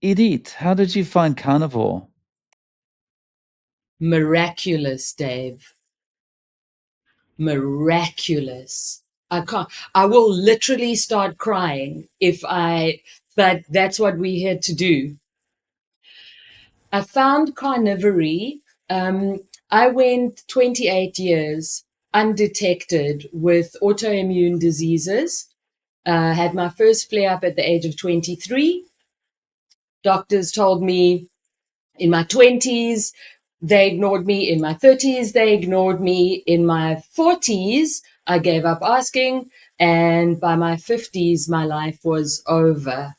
Irit, how did you find carnivore? Miraculous, Dave. Miraculous. I will literally start crying but that's what we're here to do. I found carnivory. I went 28 years undetected with autoimmune diseases. Had my first flare up at the age of 23. Doctors told me in my 20s, they ignored me. In my 30s, they ignored me. In my 40s, I gave up asking. And by my 50s, my life was over.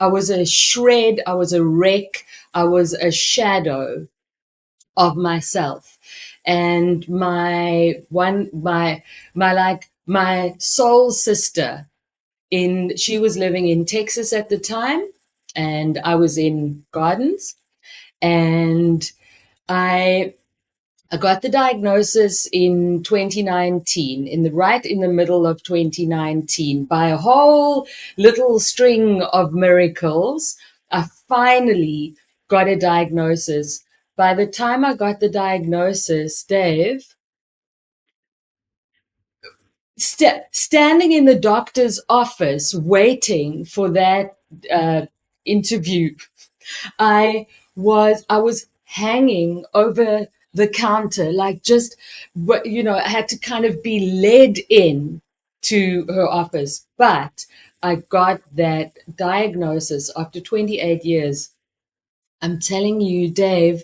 I was a shred. I was a wreck. I was a shadow of myself. And my soul sister she was living in Texas at the time, and I was in Gardens, and I I got the diagnosis in 2019, right in the middle of 2019, by a whole little string of miracles. I finally got a diagnosis. By the time I got the diagnosis, Dave, standing in the doctor's office waiting for that uh, interview, I was hanging over the counter, like just, I had to kind of be led in to her office. But I got that diagnosis after 28 years. I'm telling you, Dave,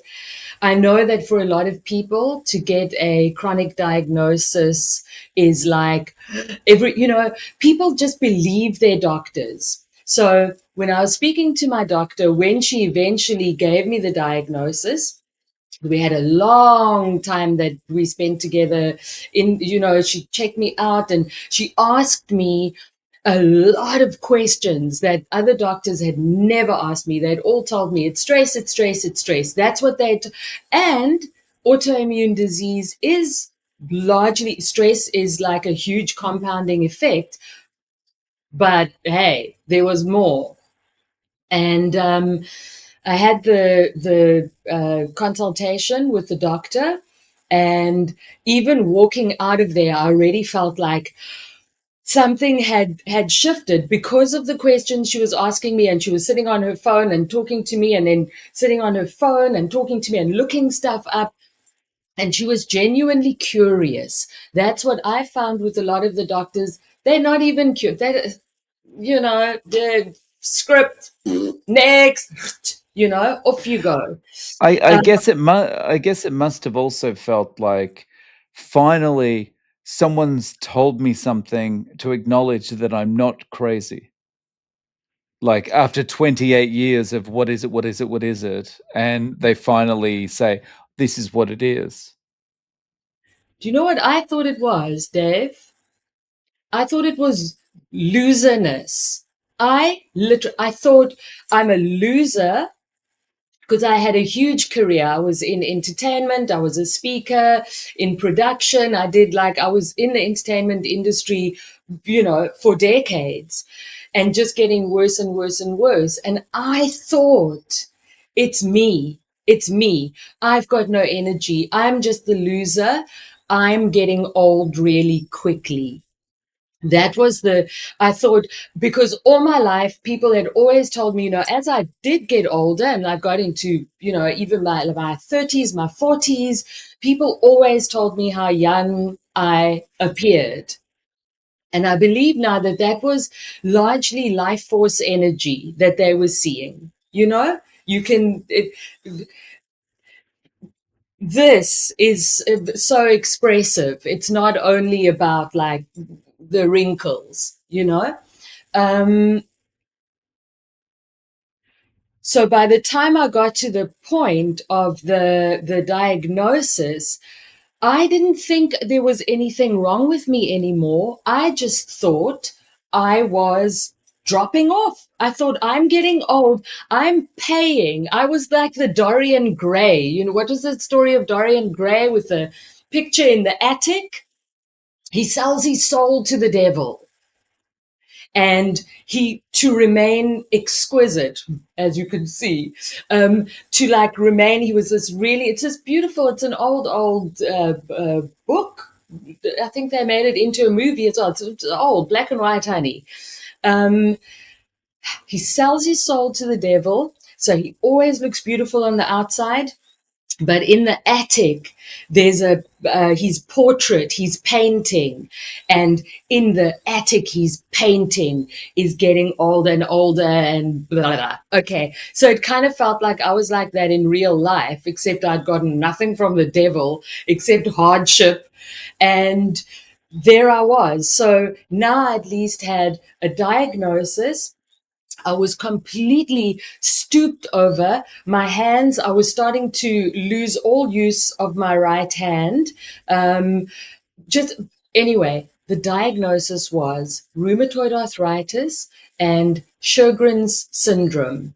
I know that for a lot of people to get a chronic diagnosis is like people just believe their doctors. So when I was speaking to my doctor, when she eventually gave me the diagnosis, we had a long time that we spent together she checked me out and she asked me a lot of questions that other doctors had never asked me. They'd all told me it's stress, it's stress, it's stress. That's what and autoimmune disease is largely stress is like a huge compounding effect. But hey, there was more. And I had the consultation with the doctor, and even walking out of there, I already felt like something had shifted because of the questions she was asking me. And she was sitting on her phone and talking to me, and then sitting on her phone and talking to me and looking stuff up. And she was genuinely curious. That's what I found with a lot of the doctors. They're not even curious. The script, next, off you go. I Um, guess I guess it must have also felt like finally someone's told me something to acknowledge that I'm not crazy. Like after 28 years of what is it, what is it, what is it? And they finally say, this is what it is. do you know what I thought it was, Dave? I thought it was loserness. I thought I'm a loser because I had a huge career. I was in entertainment. I was a speaker in production. I was in the entertainment industry, for decades, and just getting worse and worse and worse. And I thought, it's me. It's me. I've got no energy. I'm just the loser. I'm getting old really quickly. That was I thought, because all my life, people had always told me, as I did get older and I got into, even my 30s, my 40s, people always told me how young I appeared. And I believe now that that was largely life force energy that they were seeing. You can, this is so expressive. It's not only about like the wrinkles. Um, so by the time I got to the point of the diagnosis, I didn't think there was anything wrong with me anymore. I just thought I was dropping off. I thought I'm getting old. I'm paying. I was like the Dorian Gray. What was the story of Dorian Gray with the picture in the attic? He sells his soul to the devil. And to remain exquisite, as you can see, to like remain. He was this really, it's just beautiful. It's an old book. I think they made it into a movie as well. It's old, black and white, honey. Um, he sells his soul to the devil. So he always looks beautiful on the outside, but in the attic there's a his portrait he's painting, and in the attic his painting is getting older and older and blah, blah, blah. Okay, so it kind of felt like I was like that in real life, except I'd gotten nothing from the devil except hardship, and there I was. So now I at least had a diagnosis. I was completely stooped over. My hands, I was starting to lose all use of my right hand. Um, just anyway, the diagnosis was rheumatoid arthritis and Sjogren's syndrome.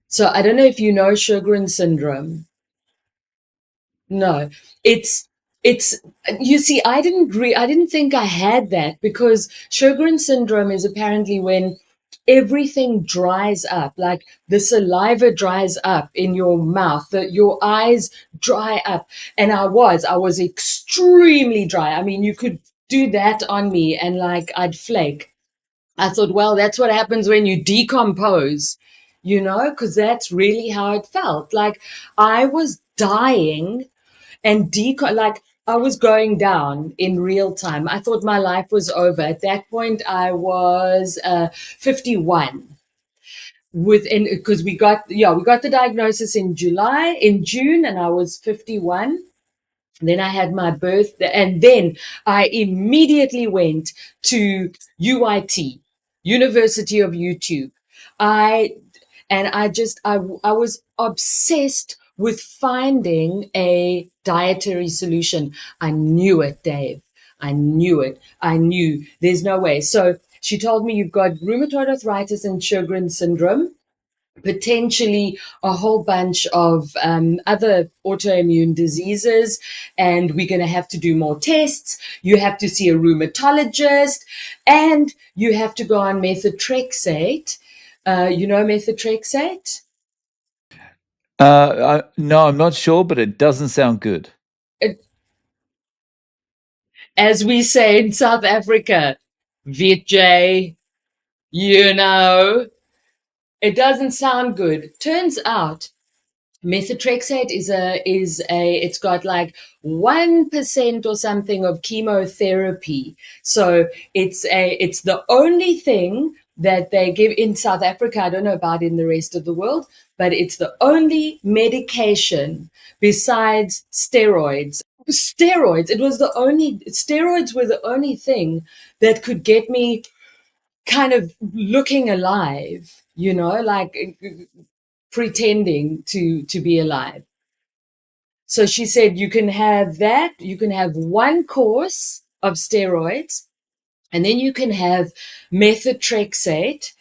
So I don't know if you know Sjogren's syndrome. No, it's it's you see, I didn't think I had that, because Sjogren's syndrome is apparently when everything dries up, like the saliva dries up in your mouth, that your eyes dry up. And I was extremely dry. I mean, you could do that on me and like I'd flake. I thought, well, that's what happens when you decompose, because that's really how it felt. Like I was dying and like I was going down in real time. I thought my life was over. At that point, I was 51. Within, because we got the diagnosis in June, and I was 51. Then I had my birthday, and then I immediately went to UIT, University of YouTube. I I was obsessed with finding a dietary solution. I knew it, Dave. I knew it. I knew there's no way. So she told me you've got rheumatoid arthritis and Sjogren's syndrome, potentially a whole bunch of other autoimmune diseases, and we're going to have to do more tests. You have to see a rheumatologist, and you have to go on methotrexate. Methotrexate? No, I'm not sure, but it doesn't sound good. It, as we say in South Africa, Vijay, you know, it doesn't sound good. Turns out methotrexate it's got like 1% or something of chemotherapy. So it's the only thing that they give in South Africa. I don't know about in the rest of the world, but it's the only medication besides steroids. Steroids were the only thing that could get me kind of looking alive, like pretending to be alive. So she said you can have that, you can have one course of steroids, and then you can have methotrexate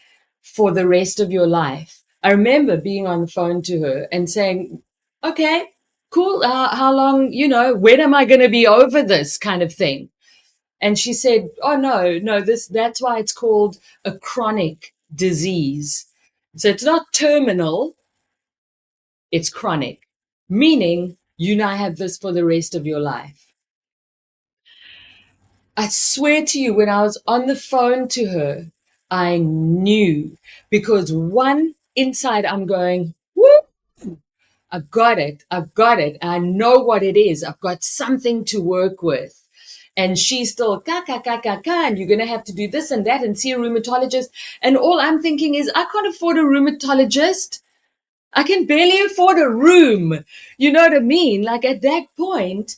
for the rest of your life. I remember being on the phone to her and saying, okay, cool, how long, when am I going to be over this kind of thing? And she said, oh, no, that's why it's called a chronic disease. So it's not terminal, it's chronic, meaning you now have this for the rest of your life. I swear to you, when I was on the phone to her, I knew, because one inside I'm going, whoop, I've got it. I've got it. I know what it is. I've got something to work with. And she's still, and you're going to have to do this and that and see a rheumatologist. And all I'm thinking is, I can't afford a rheumatologist. I can barely afford a room. You know what I mean? Like at that point,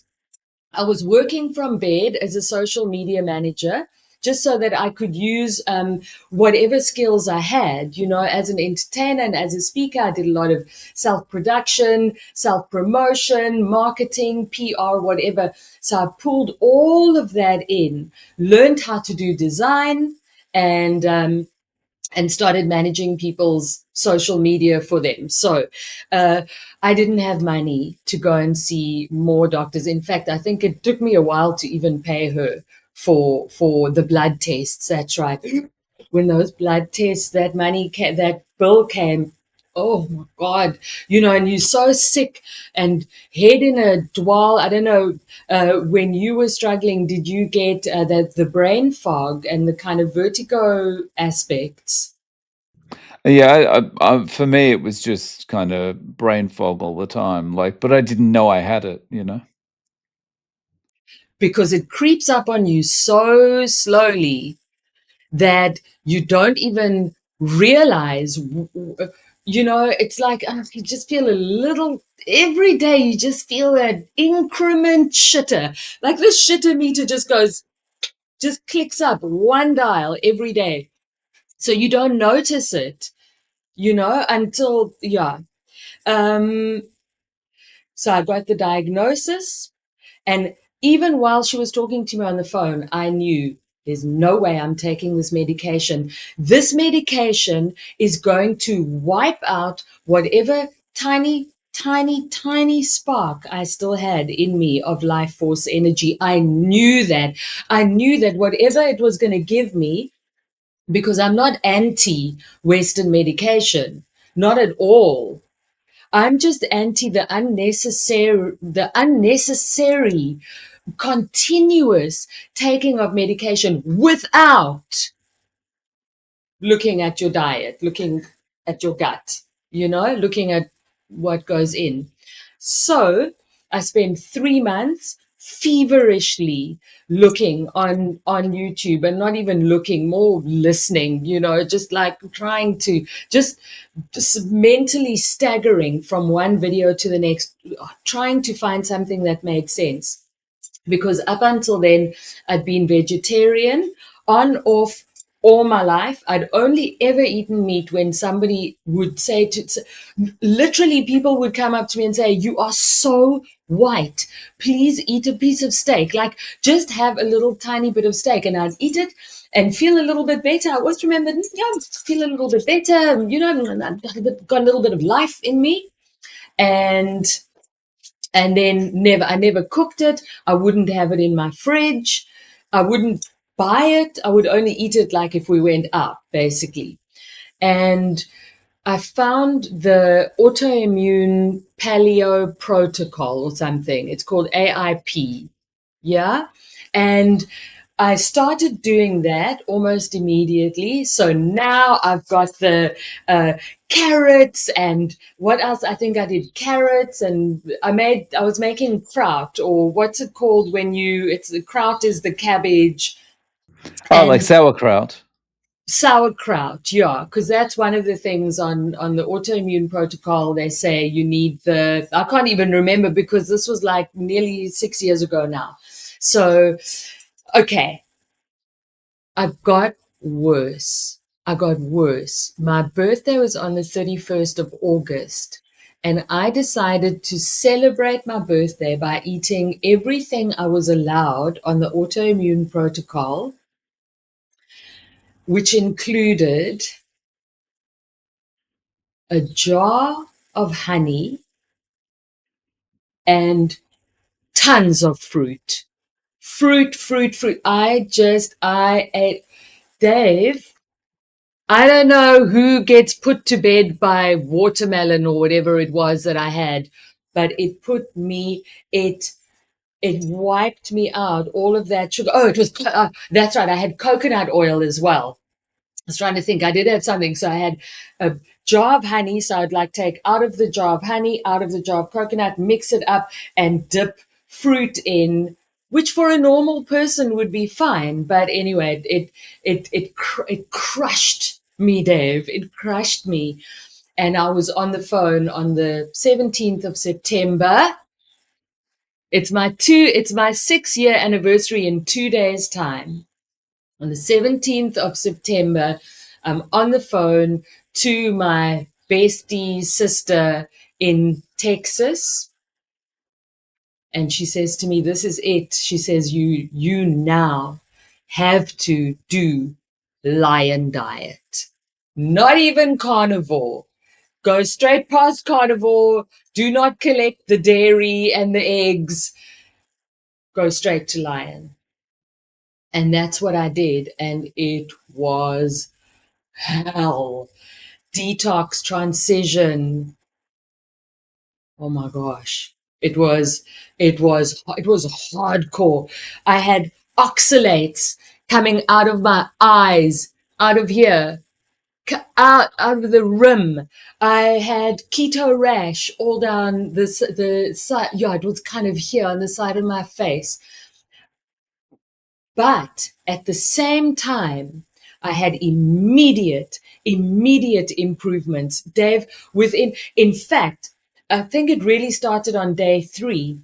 I was working from bed as a social media manager, just so that I could use whatever skills I had, as an entertainer and as a speaker. I did a lot of self-production, self-promotion, marketing, PR, whatever. So I pulled all of that in, learned how to do design, and started managing people's social media for them. So I didn't have money to go and see more doctors. In fact, I think it took me a while to even pay her for the blood tests. That's right. when those blood tests, that that bill came, oh my God, and you're so sick and head in a dwell. I don't know, when you were struggling, did you get the brain fog and the kind of vertigo aspects? Yeah, for me, it was just kind of brain fog all the time, like, but I didn't know I had it, you know? Because it creeps up on you so slowly that you don't even realize. It's like you just feel a little every day. You just feel that increment shitter, like the shitter meter just clicks up one dial every day, so you don't notice it, until yeah. um so I got the diagnosis. And even while she was talking to me on the phone, I knew there's no way I'm taking this medication. This medication is going to wipe out whatever tiny, tiny, tiny spark I still had in me of life force energy. I knew that. I knew that whatever it was going to give me, because I'm not anti Western medication, not at all. I'm just anti the unnecessary continuous taking of medication without looking at your diet, looking at your gut, looking at what goes in. So I spent 3 months feverishly looking on YouTube, and not even looking, more listening, just like trying to just mentally staggering from one video to the next, trying to find something that made sense. Because up until then, I'd been vegetarian on off all my life. I'd only ever eaten meat when somebody would say literally, people would come up to me and say, "You are so white. Please eat a piece of steak. Like, just have a little tiny bit of steak." And I'd eat it and feel a little bit better. I always remembered, yeah, feel a little bit better, and I got a little bit of life in me. And then I never cooked it. I wouldn't have it in my fridge. I wouldn't buy it. I would only eat it like if we went out, basically. And I found the Autoimmune Paleo Protocol or something. It's called AIP. Yeah. And I started doing that almost immediately. So now I've got the uh, carrots, and what else? I think I did carrots, and I was making kraut, or what's it called when it's the kraut is the cabbage, Oh, like and sauerkraut. sauerkraut. Yeah, because that's one of the things on the autoimmune protocol. They say you need I can't even remember, because this was like nearly 6 years ago now. So, okay, I got worse. I got worse. My birthday was on the 31st of August, and I decided to celebrate my birthday by eating everything I was allowed on the autoimmune protocol, which included a jar of honey and tons of fruit. Fruit, fruit, fruit. I ate, Dave. I don't know who gets put to bed by watermelon or whatever it was that I had, but it wiped me out. All of that sugar. Oh, that's right. I had coconut oil as well. I was trying to think. I did have something. So I had a jar of honey. So I'd like take out of the jar of honey, out of the jar of coconut, mix it up and dip fruit in, which for a normal person would be fine. But anyway, it crushed me, Dave. It crushed me. And I was on the phone on the 17th of September. It's my 6 year anniversary in 2 days' time. On the 17th of September, I'm on the phone to my bestie sister in Texas. And she says to me, "This is it." She says, you now have to do lion diet. Not even carnivore. Go straight past carnivore. Do not collect the dairy and the eggs. Go straight to lion. And that's what I did. And it was hell. Detox, transition. Oh my gosh. It was hardcore. I had oxalates coming out of my eyes, out of here, out of the rim. I had keto rash all down the side. Yeah, it was kind of here on the side of my face. But at the same time, I had immediate improvements. Dave, in fact, I think it really started on day 3.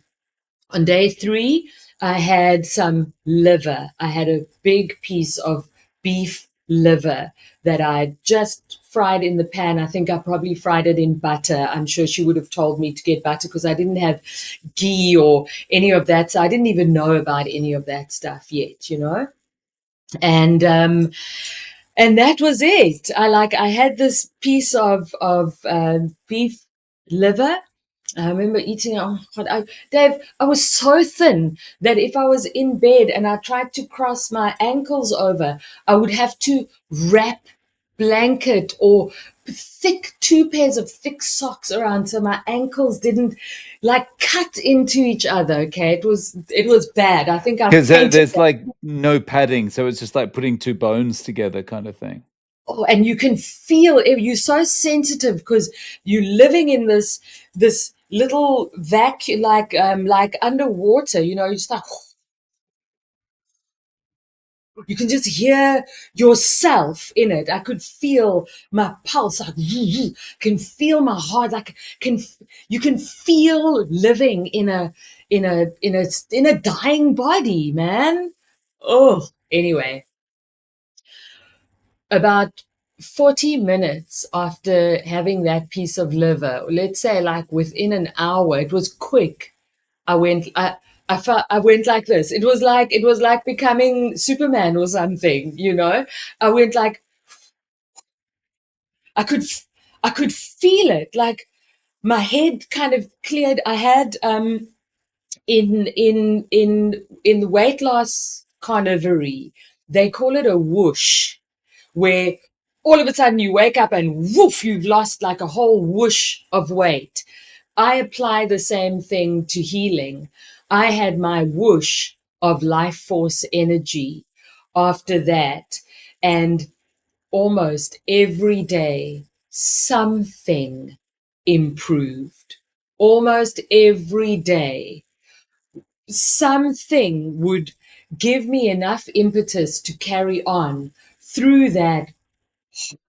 On day 3, I had some liver. I had a big piece of beef liver that I just fried in the pan. I think I probably fried it in butter. I'm sure she would have told me to get butter because I didn't have ghee or any of that. So I didn't even know about any of that stuff yet, you know? And that was it. I had this piece of beef liver. I remember eating it. Oh God, Dave, I was so thin that if I was in bed and I tried to cross my ankles over, I would have to wrap blanket or thick 2 pairs of thick socks around so my ankles didn't like cut into each other. Okay, it was bad. I think I Because fainted. there's like no padding, so it's just like putting two bones together kind of thing. Oh, and you can feel it. You're so sensitive because you're living in this little vacuum, like underwater. You know, you just like you can just hear yourself in it. I could feel my pulse, like can feel my heart, like can you can feel living in a dying body, man. Oh, anyway, about 40 minutes after having that piece of liver, let's say like within an hour, it was quick. I went, I felt, I went like this. It was like becoming Superman or something, you know? I went like, I could, I could feel it. Like my head kind of cleared. I had, in the weight loss carnivore, they call it a whoosh, where all of a sudden you wake up and woof, you've lost like a whole whoosh of weight. I apply the same thing to healing. I had my whoosh of life force energy after that. And almost every day, something improved. Almost every day, something would give me enough impetus to carry on through that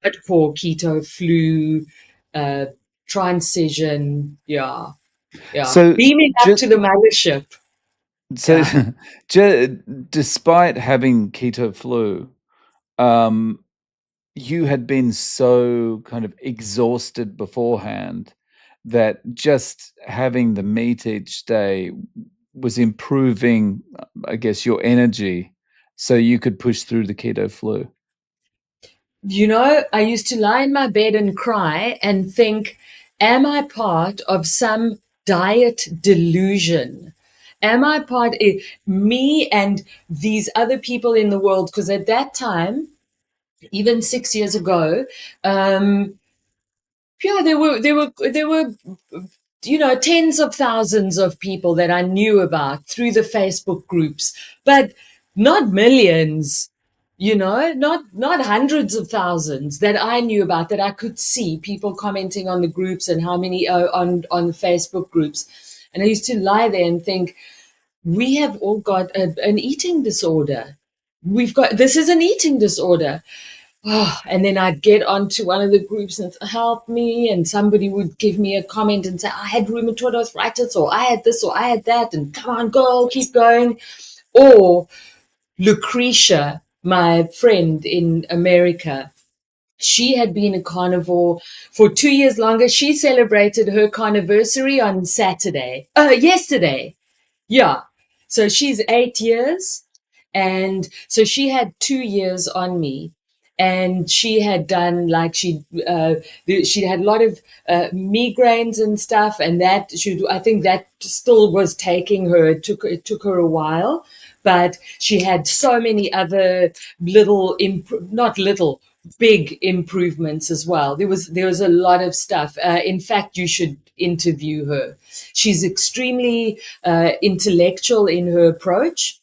hardcore keto flu, uh, transition. Yeah, yeah. So Beaming up just to the mothership. so Yeah. despite having keto flu, um, you had been so kind of exhausted beforehand that just having the meat each day was improving, I guess, your energy so you could push through the keto flu. You know, I used to lie in my bed and cry and think, am I part of some diet delusion? Am I part, me and these other people in the world? Because at that time, even 6 years ago, yeah, there were tens of thousands of people that I knew about through the Facebook groups, but not millions, not hundreds of thousands that I knew about, that I could see people commenting on the groups and how many on the Facebook groups. And I used to lie there and think, we have all got an eating disorder. This is an eating disorder. Oh, and then I'd get onto one of the groups and help me, and somebody would give me a comment and say, I had rheumatoid arthritis, or I had this, or I had that, and come on, girl, keep going. Or Lucretia, my friend in America, she had been a carnivore for 2 years longer. She celebrated her carniversary on yesterday. Yeah. So she's 8 years. And so she had 2 years on me. And she had done like she had a lot of migraines and stuff, and I think that still was taking her. It took her a while, but she had so many other little, not little, big improvements as well. There was a lot of stuff. In fact, you should interview her. She's extremely intellectual in her approach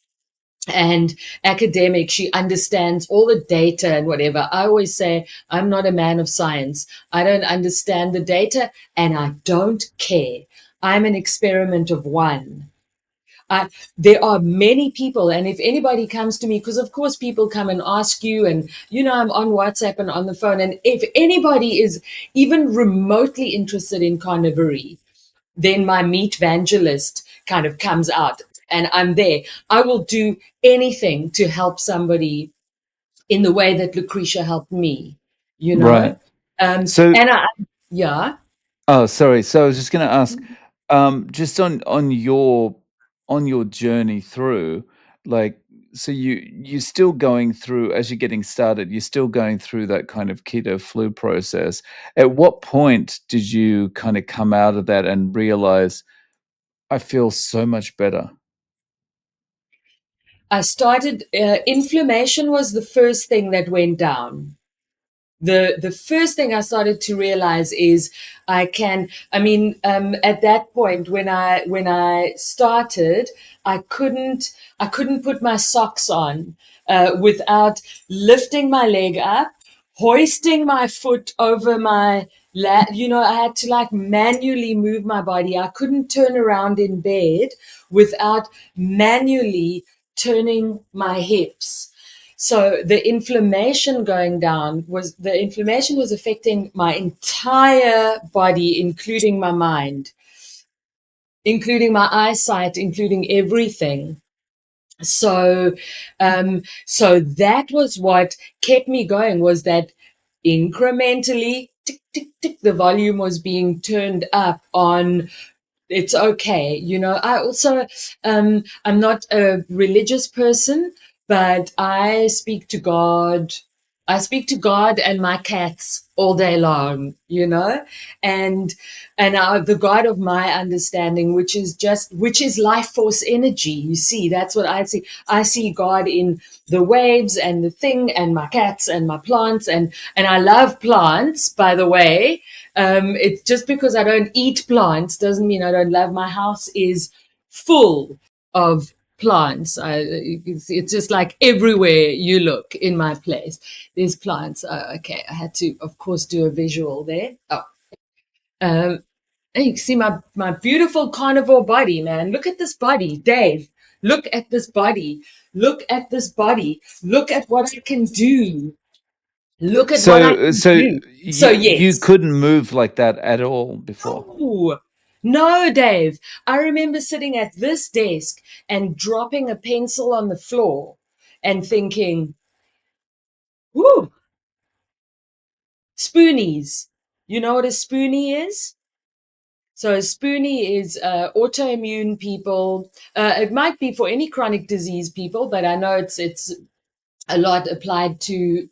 and academic. She understands all the data and whatever. I always say I'm not a man of science. I don't understand the data and I don't care. I'm an experiment of one. I, there are many people, and if anybody comes to me, because of course people come and ask you, and I'm on WhatsApp and on the phone, and if anybody is even remotely interested in carnivory, then my meat evangelist kind of comes out and I'm there. I will do anything to help somebody in the way that Lucretia helped me, you know? Right. So, And yeah. oh, sorry. So I was just going to ask, just on your journey through, like, so you're still going through as you're getting started. You're still going through that kind of keto flu process. At what point did you kind of come out of that and realize I feel so much better? I started, inflammation was the first thing that went down. The first thing I started to realize is at that point when I started, I couldn't put my socks on without lifting my leg up, hoisting my foot over my I had to like manually move my body. I couldn't turn around in bed without manually turning my hips. So the inflammation was affecting my entire body, including my mind, including my eyesight, including everything. So, so that was what kept me going, was that incrementally, tick, tick, tick, the volume was being turned up on it's okay. I also, I'm not a religious person, but I speak to God. I speak to God and my cats all day long, and the God of my understanding, which is life force energy. You see, that's what I see. I see God in the waves and the thing and my cats and my plants, and I love plants, by the way. It's just because I don't eat plants doesn't mean I don't love. My house is full of plants. It's just like everywhere you look in my place, there's plants. Okay, I had to, of course, do a visual there. Oh, um, and you can see my beautiful carnivore body, man. Look at this body, Dave. Look at this body. Look at this body. Look at what I can do. Look at what I can So do. So you yes. couldn't move like that at all before. No, no, Dave. I remember sitting at this desk and dropping a pencil on the floor and thinking, whoo, spoonies. You know what a spoonie is? So a spoonie is autoimmune people. It might be for any chronic disease people, but I know it's a lot applied to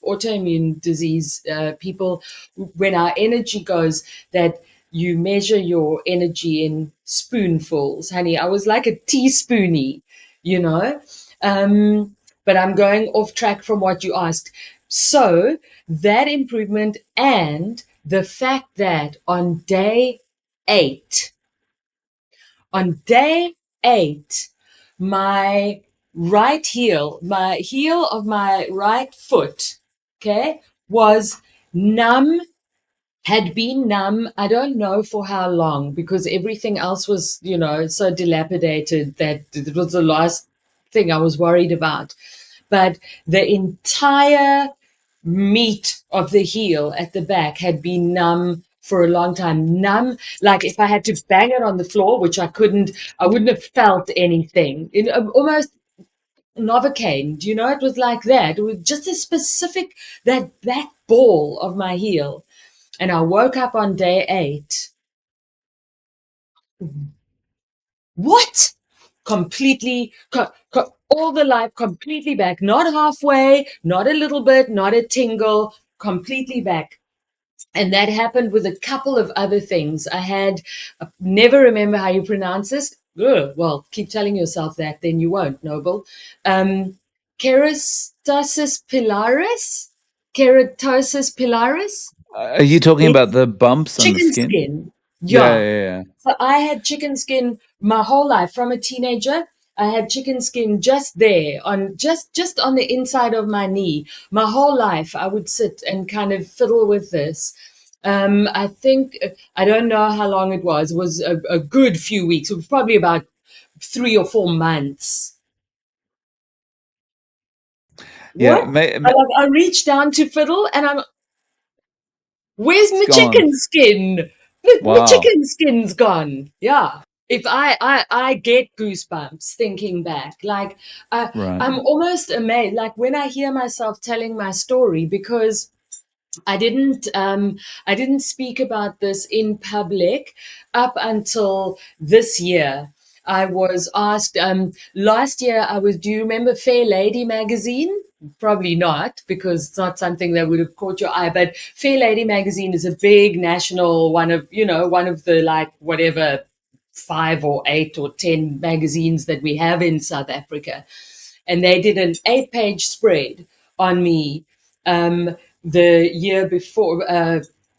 autoimmune disease people. When our energy goes, that you measure your energy in spoonfuls, honey. I was like a teaspoony, you know. But I'm going off track from what you asked. So that improvement and the fact that eight on day eight, my heel of my right foot, okay, was numb, had been numb. I don't know for how long, because everything else was, so dilapidated that it was the last thing I was worried about. But the entire meat of the heel at the back had been numb for a long time. Numb, like if I had to bang it on the floor, which I couldn't, I wouldn't have felt anything. Almost Novocaine, it was like that. It was just a specific, that ball of my heel. And I woke up on day eight. What? Completely, all the life completely back. Not halfway, not a little bit, not a tingle, completely back. And that happened with a couple of other things. I had, never remember how you pronounce this, Ugh, well, keep telling yourself that, then you won't, Noble. Um, Keratosis pilaris? Keratosis pilaris? Are you talking about It's the bumps on the chicken skin? skin. Yeah, Yeah. yeah, yeah. So I had chicken skin my whole life from a teenager. I had chicken skin just there on just on the inside of my knee. My whole life I would sit and kind of fiddle with this. I think I don't know how long it was. It was a good few weeks. It was probably about 3 or 4 months. Yeah, What? I reached down to fiddle and I'm where's it's my gone. chicken skin? My Wow. chicken skin's gone. Yeah. If I get goosebumps thinking back, like Right. I'm almost amazed, like when I hear myself telling my story, because I didn't speak about this in public up until this year. I was asked last year. I was. Do you remember Fair Lady magazine? Probably not, because it's not something that would have caught your eye. But Fair Lady magazine is a big national one of one of the like whatever 5 or 8 or 10 magazines that we have in South Africa, and they did an 8-page spread on me the year before,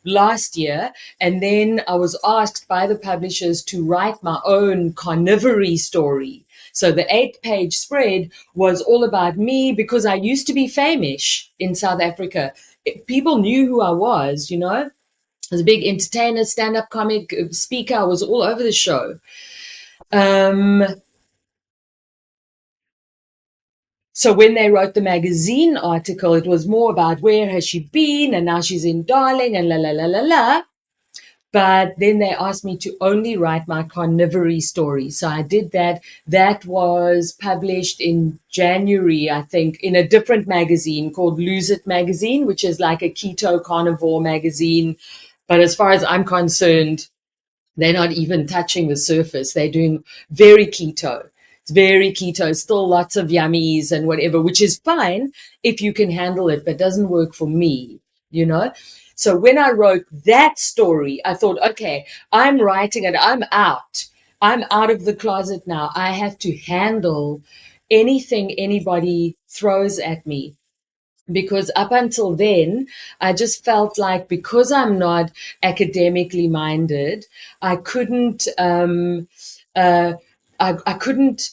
last year. And then I was asked by the publishers to write my own carnivore story. So the 8-page spread was all about me because I used to be famous in South Africa. People knew who I was, you know. I was a big entertainer, stand-up comic, speaker. I was all over the show. Um, So when they wrote the magazine article, it was more about where has she been, and now she's in Darling and la la la la la. But then they asked me to only write my carnivore story. So I did that. That was published in January, I think, in a different magazine called Lose It Magazine, which is like a keto carnivore magazine. But as far as I'm concerned, they're not even touching the surface. They're doing very keto. It's very keto, still lots of yummies and whatever, which is fine if you can handle it, but doesn't work for me, you know? So when I wrote that story, I thought, okay, I'm writing it. I'm out. I'm out of the closet now. I have to handle anything anybody throws at me, because up until then, I just felt like because I'm not academically minded, I couldn't, uh, I couldn't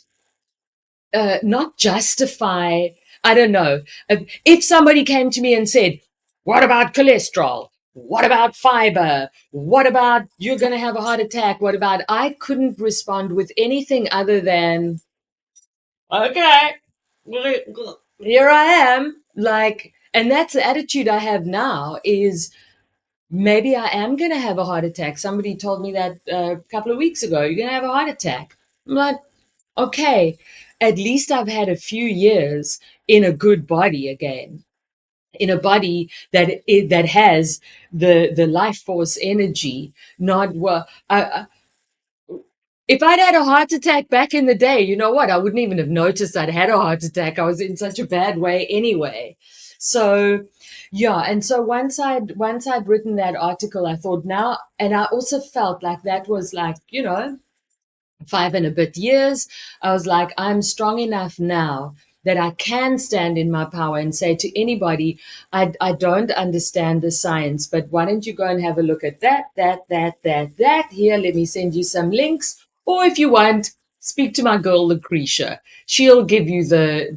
not justify. I don't know. If somebody came to me and said, "What about cholesterol? What about fiber? What about you're going to have a heart attack? What about?" I couldn't respond with anything other than, okay, here I am. Like, and that's the attitude I have now is maybe I am going to have a heart attack. Somebody told me that a couple of weeks ago, you're going to have a heart attack. I'm like, okay, at least I've had a few years in a good body again, in a body that has the life force energy. Not well. If I'd had a heart attack back in the day, you know what? I wouldn't even have noticed I'd had a heart attack. I was in such a bad way anyway. So, yeah. And so once I'd written that article, I thought now, and I also felt like that was like, 5 and a bit years, I was like, I'm strong enough now that I can stand in my power and say to anybody, I don't understand the science, but why don't you go and have a look at that. Here, let me send you some links. Or if you want, speak to my girl Lucretia. She'll give you that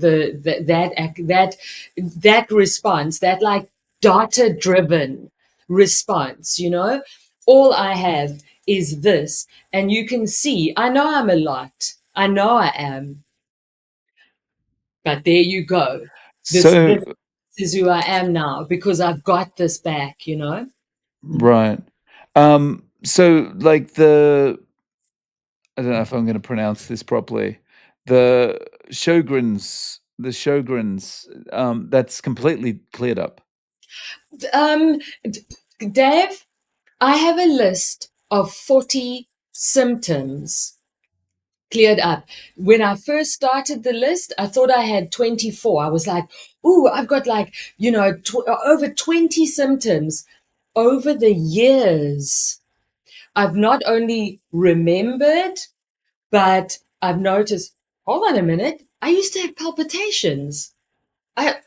response, that like data driven response, all I have is this. And you can see, I know I'm a lot. I know I am. But there you go. This So, is who I am now because I've got this back. Mm. right. So like I don't know if I'm going to pronounce this properly. The the Sjogren's, that's completely cleared up. Um, Dave, I have a list of 40 symptoms cleared up. When I first started the list, I thought I had 24. I was like, ooh, I've got like, over 20 symptoms. Over the years, I've not only remembered, But I've noticed, hold on a minute, I used to have palpitations.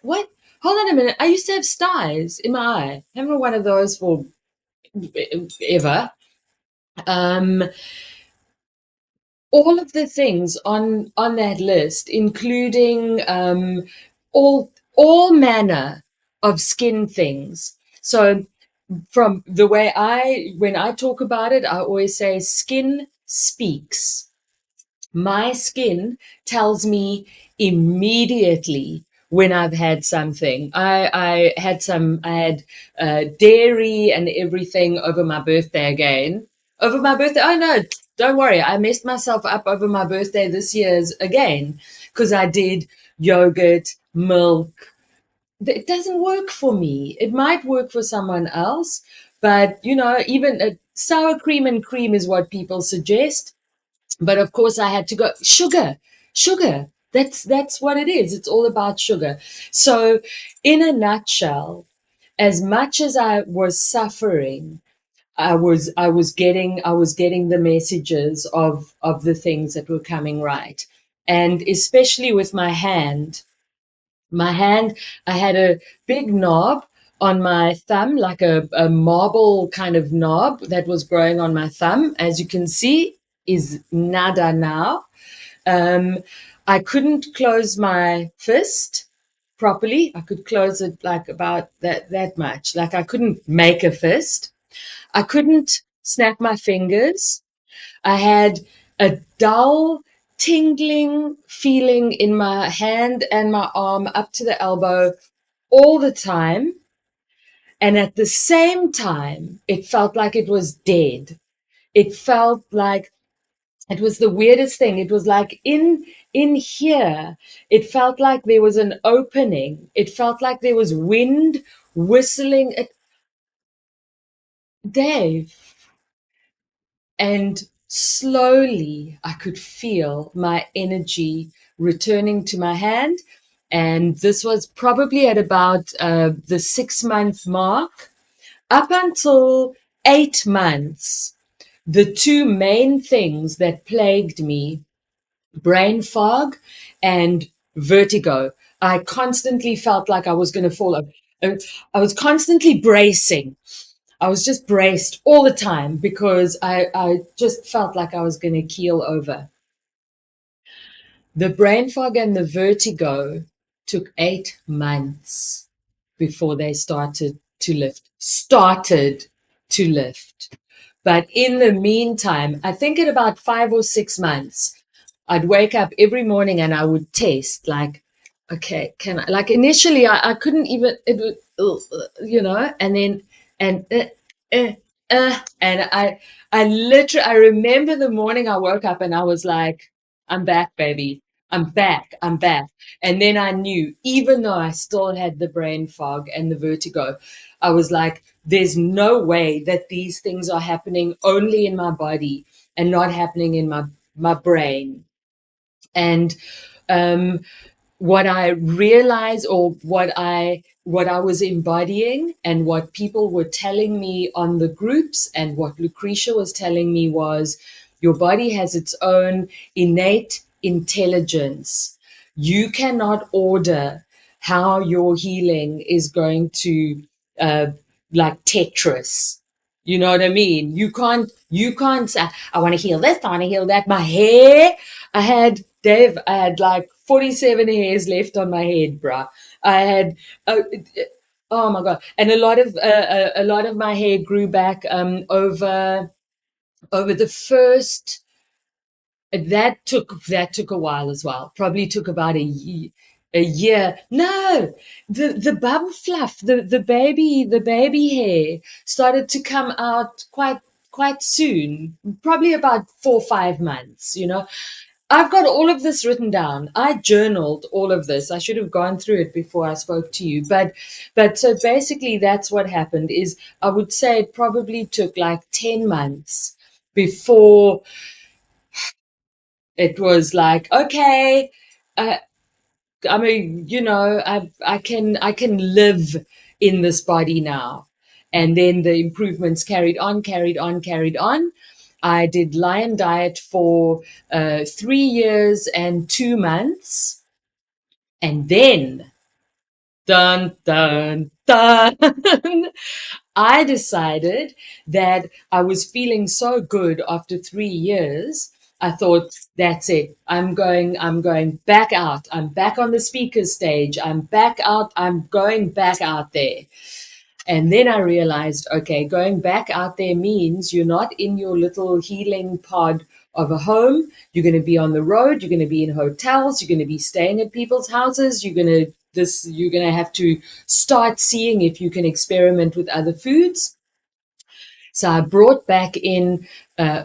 What? Hold on a minute, I used to have styes in my eye. I haven't had one of those for ever. Um, all of the things on that list, including all manner of skin things. So from the way when I talk about it, I always say skin speaks. My skin tells me immediately when I've had something. I had dairy and everything over my birthday again. Over my birthday. Oh no, don't worry. I messed myself up over my birthday this year's again because I did yogurt, milk. It doesn't work for me. It might work for someone else, but even sour cream and cream is what people suggest. But of course I had to go sugar. That's what it is. It's all about sugar. So in a nutshell, as much as I was suffering, I was getting the messages of the things that were coming right. And especially with my hand, I had a big knob on my thumb, like a marble kind of knob that was growing on my thumb. As you can see, is nada now. Um, I couldn't close my fist properly. I could close it like about that much. Like I couldn't make a fist. I couldn't snap my fingers. I had a dull, tingling feeling in my hand and my arm up to the elbow all the time. And at the same time, it felt like it was dead. It felt like it was the weirdest thing. It was like in here, it felt like there was an opening. It felt like there was wind whistling at Dave. And slowly I could feel my energy returning to my hand. And this was probably at about the 6 month mark. Up until 8 months, the two main things that plagued me, brain fog and vertigo. I constantly felt like I was going to fall over. I was constantly bracing. I was just braced all the time because I just felt like I was going to keel over. The brain fog and the vertigo took 8 months before they started to lift. Started to lift. But in the meantime, I think at about 5 or 6 months, I'd wake up every morning and I would test like, okay, can I, like initially I couldn't even, it would, and then, and, uh, and I remember the morning I woke up and I was like, I'm back, baby. I'm back. I'm back. And then I knew, even though I still had the brain fog and the vertigo, I was like, there's no way that these things are happening only in my body and not happening in my brain. And um, what I realized, or what I was embodying, and what people were telling me on the groups, and what Lucretia was telling me was, your body has its own innate intelligence. You cannot order how your healing is going to, uh, like Tetris. You know what I mean? You can't say, I want to heal this, I want to heal that. My hair, I had like 47 hairs left on my head, bruh. I had, uh, oh my God. And a lot of my hair grew back, over the first, that took a while as well. Probably took about a year. No, the bubble fluff, the baby hair started to come out quite soon. Probably about 4 or 5 months. I've got all of this written down. I journaled all of this. I should have gone through it before I spoke to you. But so basically that's what happened. Is I would say it probably took like 10 months before it was like, okay, uh, I mean, I can live in this body now. And then the improvements carried on, carried on, carried on. I did Lion Diet for 3 years and 2 months. And then, dun, dun, dun, I decided that I was feeling so good after 3 years. I thought, that's it. I'm going back out. I'm back on the speaker stage. I'm back out. I'm going back out there. And then I realized, okay, going back out there means you're not in your little healing pod of a home. You're going to be on the road. You're going to be in hotels. You're going to be staying at people's houses. You're going to have to start seeing if you can experiment with other foods. So I brought back in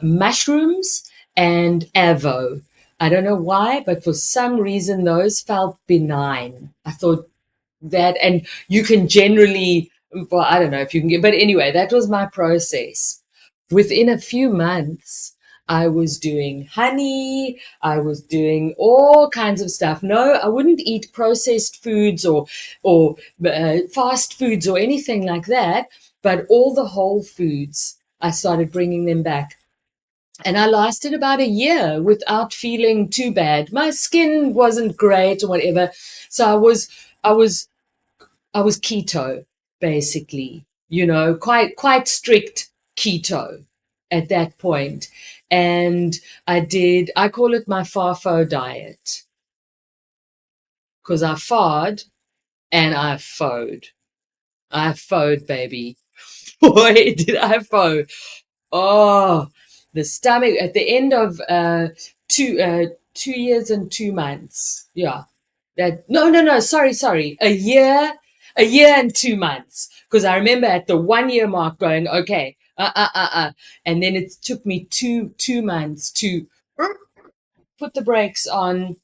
mushrooms and avo. I don't know why, but for some reason those felt benign. I thought that, and you can generally, well, I don't know if you can get, but anyway, that was my process. Within a few months, I was doing honey, I was doing all kinds of stuff. No, I wouldn't eat processed foods or fast foods or anything like that, but all the whole foods, I started bringing them back. And I lasted about a year without feeling too bad. My skin wasn't great or whatever. So I was I was keto, basically, quite strict keto at that point. And I call it my FAFO diet because I FARD and I FOD. I FOD, baby. Boy, did I FOD. Oh, the stomach at the end of 2 years and 2 months. Yeah. That no, sorry. A year and 2 months. Because I remember at the 1 year mark going, okay, and then it took me two months to put the brakes on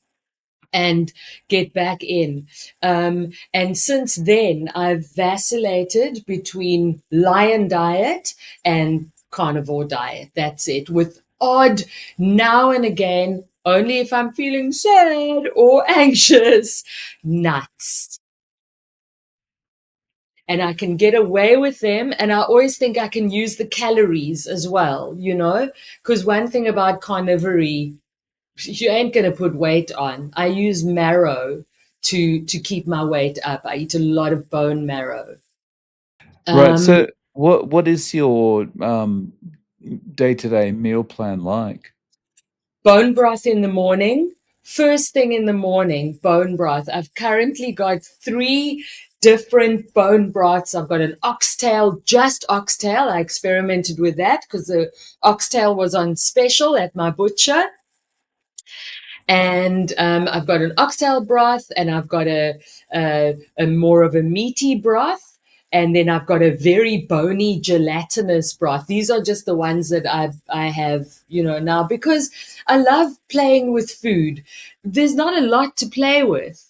and get back in. And since then, I've vacillated between lion diet and carnivore diet. That's it. With odd now and again, only if I'm feeling sad or anxious, nuts. And I can get away with them. And I always think I can use the calories as well, because one thing about carnivory, you ain't gonna put weight on. I use marrow to keep my weight up. I eat a lot of bone marrow. Right, Um, so what is your, day-to-day meal plan like? Bone broth in the morning. First thing in the morning, bone broth. I've currently got 3 different bone broths. I've got an oxtail, just oxtail. I experimented with that because the oxtail was on special at my butcher. And I've got an oxtail broth, and I've got a more of a meaty broth, and then I've got a very bony gelatinous broth. These are just the ones that I have, now because I love playing with food. There's not a lot to play with.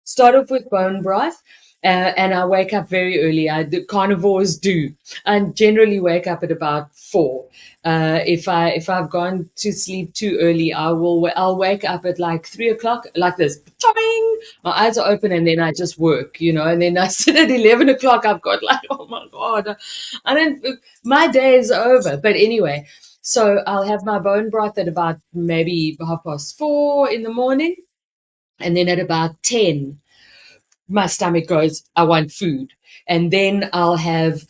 Start off with bone broth. And I wake up very early. The carnivores do. I generally wake up at about 4. If I've gone to sleep too early, I'll wake up at like 3 o'clock, like this. Toing! My eyes are open, and then I just work. And then I sit at 11 o'clock. I've got like, oh my god, I don't. My day is over. But anyway, so I'll have my bone broth at about maybe 4:30 in the morning, and then at about 10 my stomach goes, I want food. And then I'll have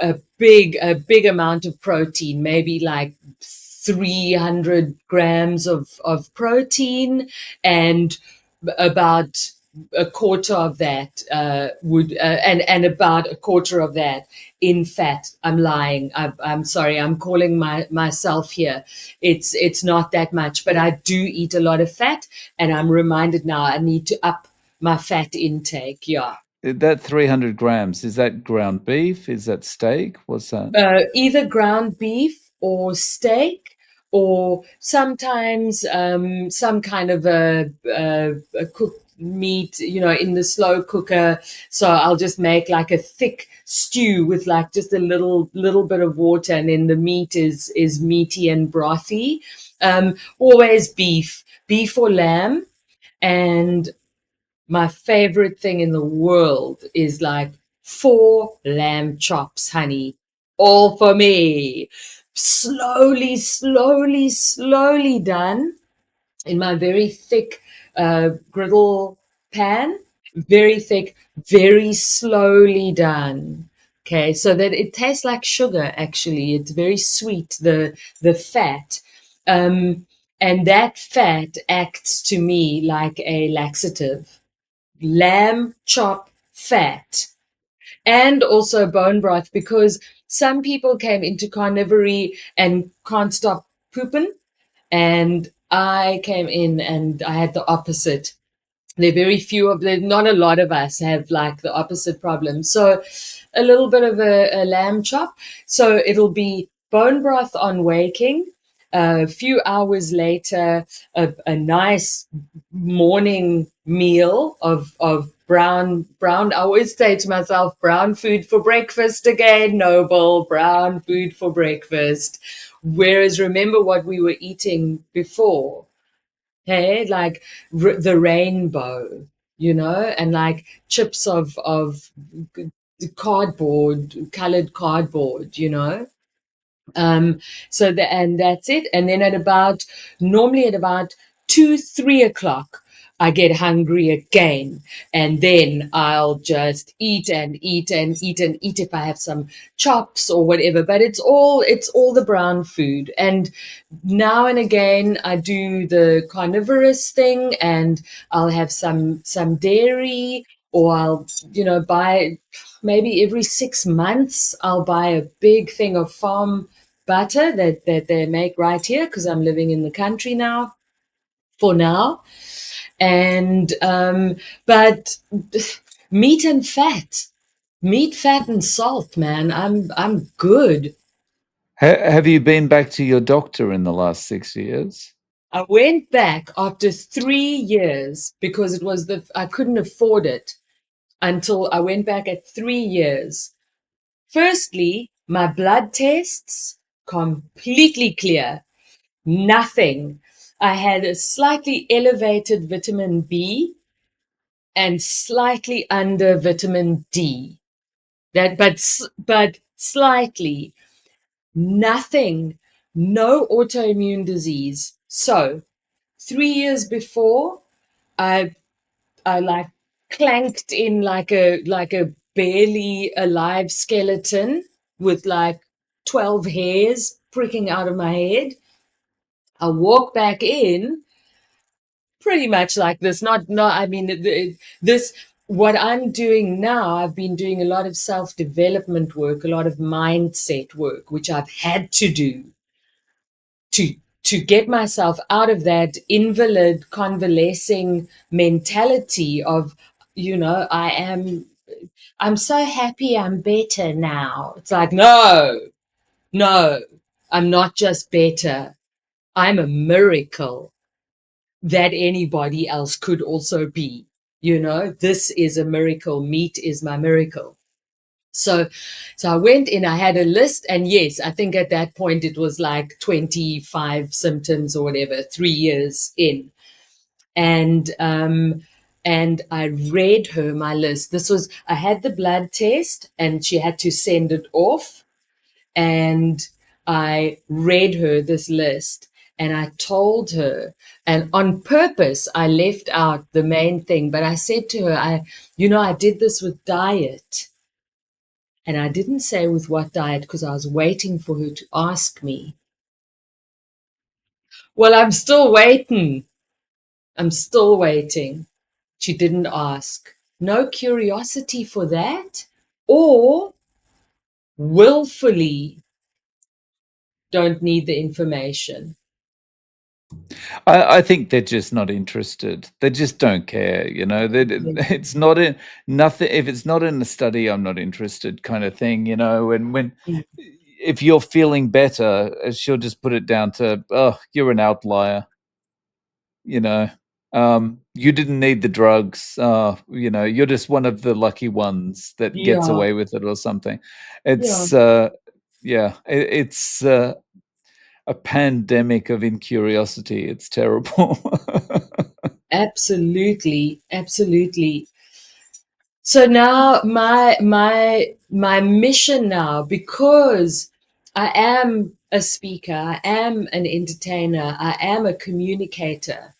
a big amount of protein, maybe like 300 grams of protein, and about a quarter of that and about a quarter of that in fat. I'm lying. I'm sorry. I'm calling myself here. It's not that much, but I do eat a lot of fat, and I'm reminded now I need to up my fat intake. Yeah. That 300 grams, is that ground beef? Is that steak? What's that? Either ground beef or steak, or sometimes some kind of a cooked meat, in the slow cooker. So I'll just make like a thick stew with like just a little bit of water, and then the meat is meaty and brothy. Always beef or lamb, and my favorite thing in the world is like 4 lamb chops, honey. All for me. slowly, slowly, slowly done in my very thick griddle pan, very thick, very slowly done. Okay, so that it tastes like sugar. Actually, it's very sweet. The fat, um, and that fat acts to me like a laxative. Lamb chop fat, and also bone broth, because some people came into carnivory and can't stop pooping, and I came in and I had the opposite. There are very few of there, not a lot of us have like the opposite problem. So a little bit of a lamb chop. So it'll be bone broth on waking. A few hours later, a nice morning meal of brown. I always say to myself, brown food for breakfast again, Noble, brown food for breakfast. Whereas remember what we were eating before, hey, like the rainbow, and like chips of cardboard, colored cardboard, um, and that's it. And then normally at about 2, 3 o'clock, I get hungry again. And then I'll just eat and eat and eat and eat if I have some chops or whatever. But it's all the brown food. And now and again, I do the carnivorous thing, and I'll have some dairy, or I'll, buy maybe every 6 months, I'll buy a big thing of farm butter that they make right here, because I'm living in the country now for now. And but meat and fat, meat, fat, and salt, man. I'm good. Have you been back to your doctor in the last 6 years? I went back after 3 years because I couldn't afford it until I went back at 3 years. Firstly, my blood tests completely clear. Nothing. I had a slightly elevated vitamin B and slightly under vitamin D. But slightly. Nothing. No autoimmune disease. So 3 years before, I I like clanked in like a barely alive skeleton with like 12 hairs pricking out of my head. I walk back in pretty much like this. Not, I mean, this, what I'm doing now, I've been doing a lot of self development work, a lot of mindset work, which I've had to do to get myself out of that invalid convalescing mentality of, I'm so happy I'm better now. It's like, no, no, I'm not just better. I'm a miracle that anybody else could also be. This is a miracle. Meat is my miracle. So, I went in, I had a list, and yes, I think at that point it was like 25 symptoms or whatever, 3 years in. And I read her my list. I had the blood test and she had to send it off. And I read her this list and I told her, and on purpose, I left out the main thing, but I said to her, I did this with diet. And I didn't say with what diet because I was waiting for her to ask me. Well, I'm still waiting. I'm still waiting. She didn't ask. No curiosity for that, or willfully don't need the information. I think they're just not interested. They just don't care, It's not in nothing. If it's not in the study, I'm not interested, kind of thing, And when if you're feeling better, she'll just put it down to, oh, you're an outlier, you know. You didn't need the drugs. You're just one of the lucky ones that gets Yeah, away with it or something. yeah, It's yeah, it's a pandemic of incuriosity. It's terrible. absolutely, absolutely. So now my mission now, because I am a speaker. I am an entertainer. I am a communicator.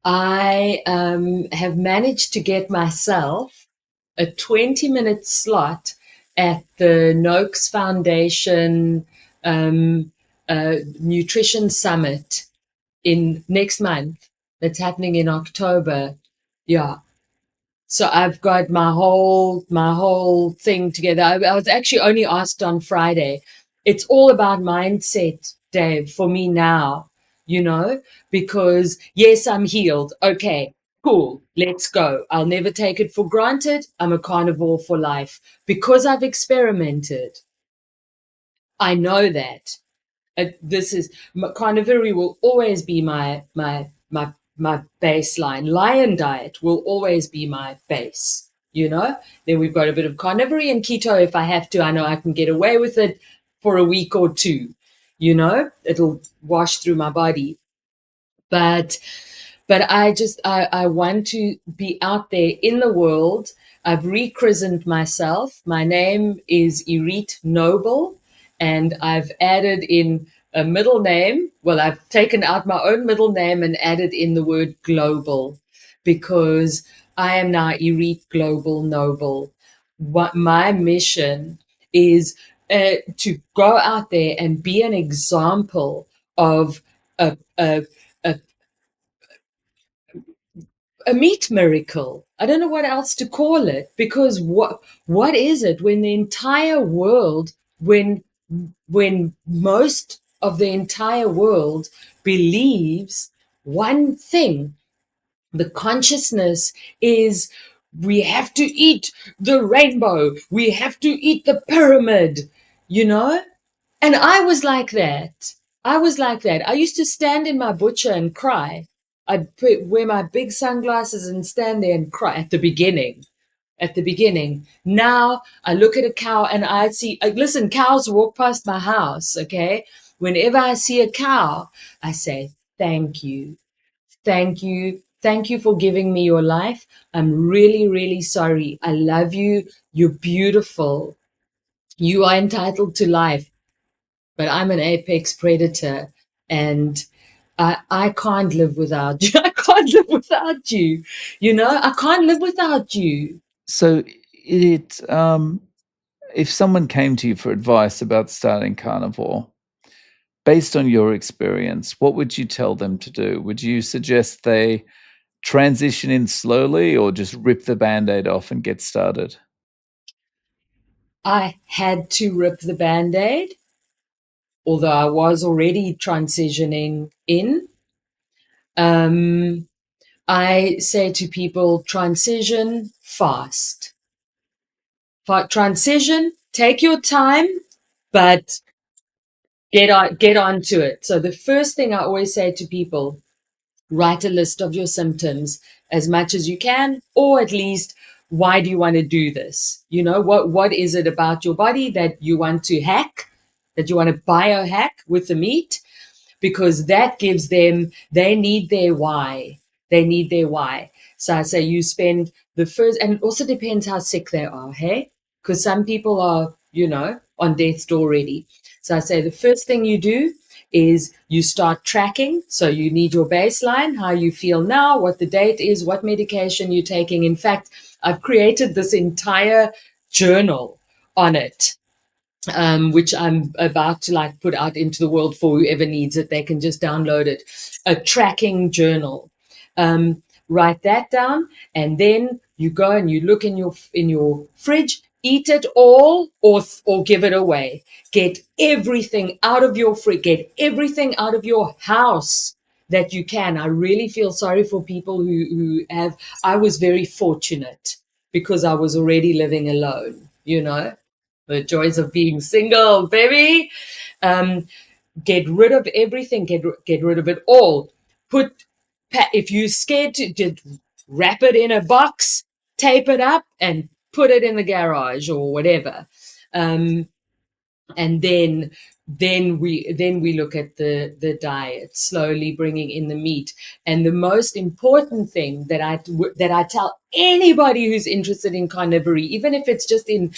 I have managed to get myself a 20-minute slot at the Noakes Foundation Nutrition Summit in next month. That's happening in October. Yeah. So I've got my whole thing together. I was actually only asked on Friday. It's all about mindset, Dave, for me now, you know, because yes, I'm healed. Okay, cool. Let's go. I'll never take it for granted. I'm a carnivore for life because I've experimented. I know that this is carnivore will always be my baseline. Lion diet will always be my base. Then we've got a bit of carnivore and keto if I have to. I know I can get away with it for a week or two. It'll wash through my body. But I want to be out there in the world. I've rechristened myself. My name is Irit Noble, and I've added in a middle name. Well, I've taken out my own middle name and added in the word global, because I am now Irit Global Noble. What my mission is, to go out there and be an example of a a meat miracle. I don't know what else to call it, because what is it when the entire world, when most of the entire world believes one thing? The consciousness is, we have to eat the rainbow, we have to eat the pyramid, you know? And I was like that. I was like that. I used to stand in my butcher and cry. Wear my big sunglasses and stand there and cry at the beginning. At the beginning. Now I look at a cow and I see, listen, cows walk past my house, okay? Whenever I see a cow, I say, thank you. Thank you. Thank you for giving me your life. I'm really, really sorry. I love you. You're beautiful. You are entitled to life, but I'm an apex predator, and I can't live without you. I can't live without you. I can't live without you. So if someone came to you for advice about starting carnivore, based on your experience, what would you tell them to do? Would you suggest they transition in slowly or just rip the band-aid off and get started? I had to rip the band-aid, although I was already transitioning in. I say to people, transition fast. Transition, take your time, but get onto it. So the first thing I always say to people, write a list of your symptoms as much as you can, or at least, why do you want to do this? What is it about your body that you want to hack, that you want to biohack with the meat? Because that gives them, they need their why. They need their why. So I say you spend the first, and it also depends how sick they are, hey? Because some people are, on death's door already. So I say the first thing you do is you start tracking. So you need your baseline, how you feel now, what the date is, what medication you're taking. In fact, I've created this entire journal on it, which I'm about to put out into the world for whoever needs it. They can just download it. A tracking journal. Write that down, and then you go and you look in your fridge. Eat it all, or give it away. Get everything out of your fridge. Get everything out of your house that you can. I really feel sorry for people who have. I was very fortunate because I was already living alone. The joys of being single, baby. Um, get rid of everything. Get rid of it all. If you're scared to, just wrap it in a box, tape it up, and put it in the garage or whatever. Um, and then we look at the diet, slowly bringing in the meat. And the most important thing that I tell anybody who's interested in carnivory, even if it's just in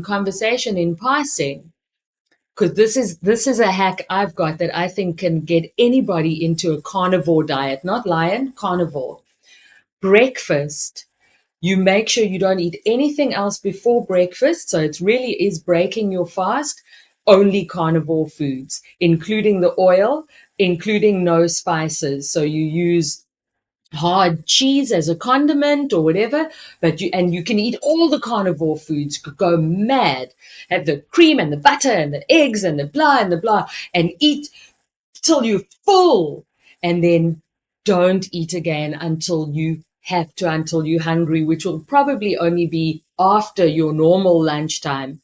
conversation, in passing, because this is a hack I've got that I think can get anybody into a carnivore diet, not lion, carnivore. Breakfast, you make sure you don't eat anything else before breakfast. So it really is breaking your fast. Only carnivore foods, including the oil, including no spices. So you use hard cheese as a condiment or whatever, but you can eat all the carnivore foods. You could go mad, have the cream and the butter and the eggs and the blah, and eat till you're full, and then don't eat again until you have to, until you're hungry, which will probably only be after your normal lunchtime.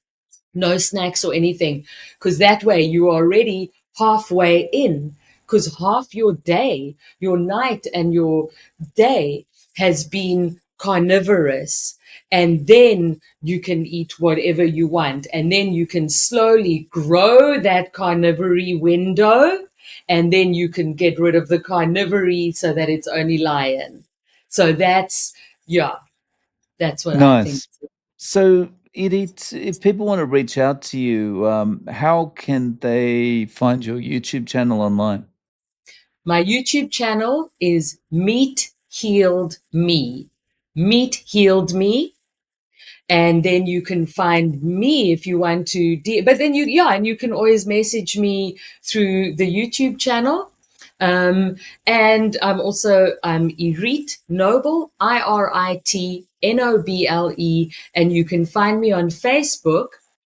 No snacks or anything, because that way you're already halfway in, because half your day, your night and your day has been carnivorous. And then you can eat whatever you want. And then you can slowly grow that carnivory window. And then you can get rid of the carnivory so that it's only lion. So yeah, that's what I think. Nice. So, Irit, if people want to reach out to you, how can they find your YouTube channel online? My YouTube channel is Meat Healed Me. Meat Healed Me. And then you can find me if you want to, but then and you can always message me through the YouTube channel. And I'm Irit Noble, IRIT NOBLE, and you can find me on Facebook.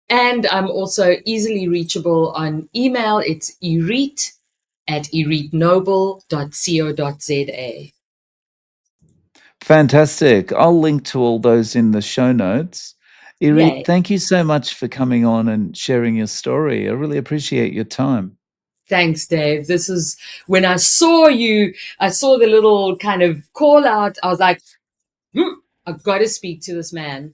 And I'm also easily reachable on email. It's irit@iritnoble.co.za. Fantastic. I'll link to all those in the show notes. Irit, Yay. thank you so much for coming on and sharing your story. I really appreciate your time. Thanks, Dave. This is when I saw you, I saw the little kind of call out. I was like, I've got to speak to this man.